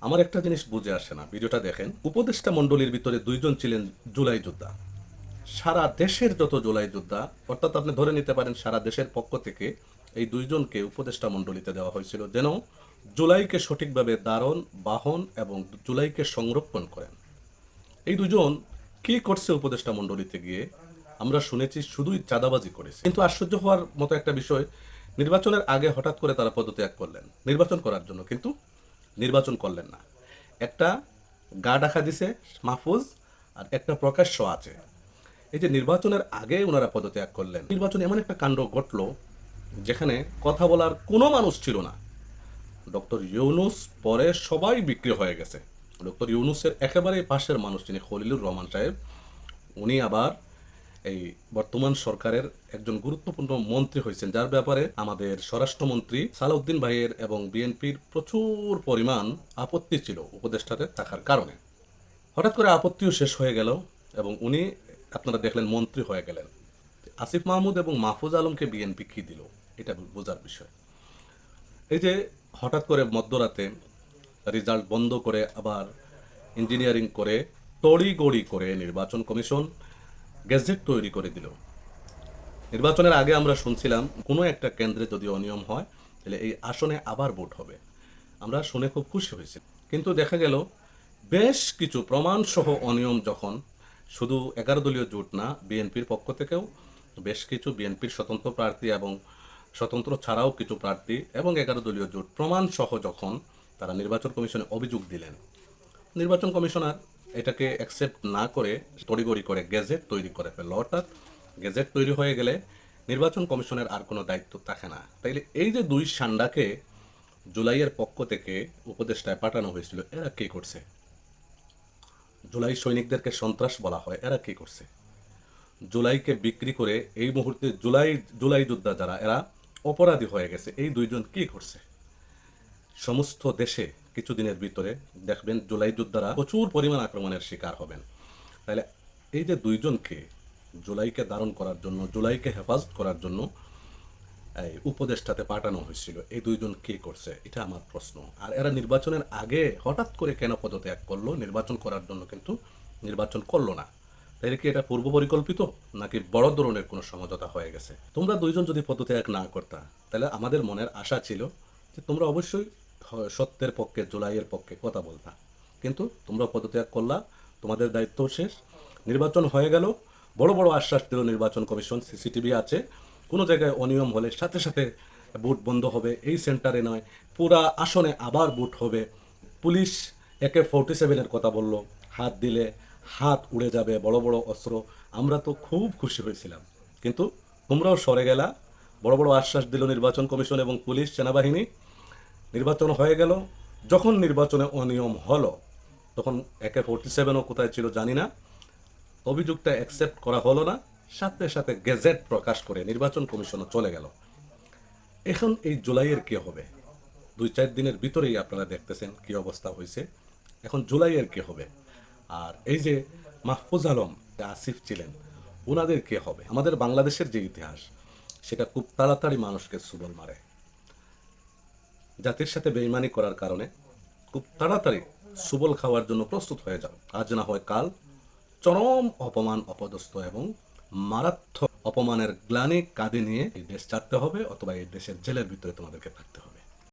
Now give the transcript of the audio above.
আমার একটা জিনিস বুঝে আসে না, ভিডিওটা দেখেন। উপদেষ্টা মণ্ডলীর ভিতরে দুইজন ছিলেন জুলাই যোদ্ধা। সারা দেশের যত জুলাই যোদ্ধা, অর্থাৎ আপনি ধরে নিতে পারেন সারা দেশের পক্ষ থেকে এই দুইজনকে উপদেষ্টা মণ্ডলীতে দেওয়া হয়েছিল, যেন জুলাইকে সঠিকভাবে ধারণ, বাহন এবং জুলাইকে সংরক্ষণ করেন। এই দুজন কি করছে উপদেষ্টা মণ্ডলীতে গিয়ে? আমরা শুনেছি শুধুই চাঁদাবাজি করেছে। কিন্তু আশ্চর্য হওয়ার মতো একটা বিষয়, নির্বাচনের আগে হঠাৎ করে তারা পদত্যাগ করলেন নির্বাচন করার জন্য, কিন্তু নির্বাচন করলেন না। একটা গা ঢাকা দিছে মাহফুজ, আর একটা প্রকাশ্য আছে। এই যে নির্বাচনের আগে ওনারা পদত্যাগ করলেন, নির্বাচনে এমন একটা কাণ্ড ঘটলো যেখানে কথা বলার কোনো মানুষ ছিল না। ডক্টর ইউনুস পরে সবাই বিক্রি হয়ে গেছে। ডক্টর ইউনুসের একেবারে পাশের মানুষ যিনি খলিলুর রহমান সাহেব, উনি আবার এই বর্তমান সরকারের একজন গুরুত্বপূর্ণ মন্ত্রী হয়েছেন, যার ব্যাপারে আমাদের স্বরাষ্ট্রমন্ত্রী সালাউদ্দিন ভাইয়ের এবং বিএনপির প্রচুর পরিমাণ আপত্তি ছিল উপদেষ্টাতে থাকার কারণে। হঠাৎ করে আপত্তিও শেষ হয়ে গেল এবং উনি আপনারা দেখলেন মন্ত্রী হয়ে গেলেন। আসিফ মাহমুদ এবং মাহফুজ আলমকে বিএনপি কি দিল, এটা বোঝার বিষয়। এই যে হঠাৎ করে মধ্যরাতে রেজাল্ট বন্ধ করে আবার ইঞ্জিনিয়ারিং করে তড়িগড়ি করে নির্বাচন কমিশন গেজেট তৈরি করে দিল। নির্বাচনের আগে আমরা শুনছিলাম কোনো একটা কেন্দ্রে যদি অনিয়ম হয় তাহলে এই আসনে আবার ভোট হবে। আমরা শুনে খুব খুশি হয়েছি, কিন্তু দেখা গেল বেশ কিছু প্রমাণ সহ অনিয়ম যখন, শুধু 11 দলীয় জোট না, বিএনপির পক্ষ থেকেও বেশ কিছু বিএনপির স্বতন্ত্র প্রার্থী এবং স্বতন্ত্র ছাড়াও কিছু প্রার্থী এবং 11 দলীয় জোট প্রমাণ সহ যখন তারা নির্বাচন কমিশনে অভিযোগ দিলেন, নির্বাচন কমিশনার এটাকে অ্যাকসেপ্ট না করে তড়িগড়ি করে গেজেট তৈরি করে ফেলল। অর্থাৎ গেজেট তৈরি হয়ে গেলে নির্বাচন কমিশনের আর কোনো দায়িত্ব থাকে না। তাইলে এই যে দুই সান্ডাকে জুলাইয়ের পক্ষ থেকে উপদেষ্টায় পাঠানো হয়েছিল, এরা কি করছে? জুলাই সৈনিকদেরকে সন্ত্রাস বলা হয়, এরা কি করছে? জুলাইকে বিক্রি করে এই মুহূর্তে জুলাই যোদ্ধা যারা, এরা অপরাধী হয়ে গেছে। এই দুইজন কি করছে? সমস্ত দেশে কিছুদিনের ভিতরে দেখবেন জুলাই যোদ্ধারা প্রচুর পরিমাণ আক্রমণের শিকার হবেন। তাহলে এই যে দুইজনকে জুলাইকে ধারণ করার জন্য, জুলাইকে হেফাজত করার জন্য এই উপদেষ্টাতে পাঠানো হয়েছিল, এই দুইজন কি করছে, এটা আমার প্রশ্ন। আর এরা নির্বাচনের আগে হঠাৎ করে কেন পদত্যাগ করলো? নির্বাচন করার জন্য, কিন্তু নির্বাচন করলো না। তাইলে কি এটা পূর্ব পরিকল্পিত, নাকি বড় ধরনের কোনো সমঝোতা হয়ে গেছে? তোমরা দুইজন যদি পদত্যাগ না করতা, তাহলে আমাদের মনের আশা ছিল যে তোমরা অবশ্যই সত্যের পক্ষে, জুলাইয়ের পক্ষে কথা বলতা। কিন্তু তোমরা পদত্যাগ করলা, তোমাদের দায়িত্ব শেষ। নির্বাচন হয়ে গেল, বড় বড় আশ্বাস দিল নির্বাচন কমিশন, সিসিটিভি আছে, কোনো জায়গায় অনিয়ম হলে সাথে সাথে ভোট বন্ধ হবে, এই সেন্টারে নয় পুরা আসনে আবার ভোট হবে। পুলিশ AK-47-এর কথা বলল, হাত দিলে হাত উড়ে যাবে, বড় বড় অস্ত্র। আমরা তো খুব খুশি হয়েছিলাম, কিন্তু তোমরাও সরে গেলা। বড় বড় আশ্বাস দিল নির্বাচন কমিশন এবং পুলিশ সেনাবাহিনী। নির্বাচন হয়ে গেল, যখন নির্বাচনে অনিয়ম হলো তখন AK-47ও কোথায় ছিল জানি না, অভিযোগটা অ্যাকসেপ্ট করা হলো না, সাথে সাথে গেজেট প্রকাশ করে নির্বাচন কমিশনও চলে গেল। এখন এই জুলাইয়ের কি হবে? 2-4 দিনের ভিতরেই আপনারা দেখতেছেন কি অবস্থা হয়েছে। এখন জুলাইয়ের কি হবে? আর এই যে মাহফুজ আলম, যে আসিফ ছিলেন, ওনাদের কি হবে? আমাদের বাংলাদেশের যে ইতিহাস, সেটা খুব তাড়াতাড়ি মানুষকে সুবল মারে। জাতির সাথে বেইমানি করার কারণে খুব তাড়াতাড়ি সুবল খাওয়ার জন্য প্রস্তুত হয়ে যাও। আজ না হয় কাল চরম অপমান, অপদস্থ এবং মারাত্মক অপমানের গ্লানি কাঁধে নিয়ে এই দেশ ছাড়তে হবে, অথবা এই দেশের জেলের ভিতরে তোমাদেরকে থাকতে হবে।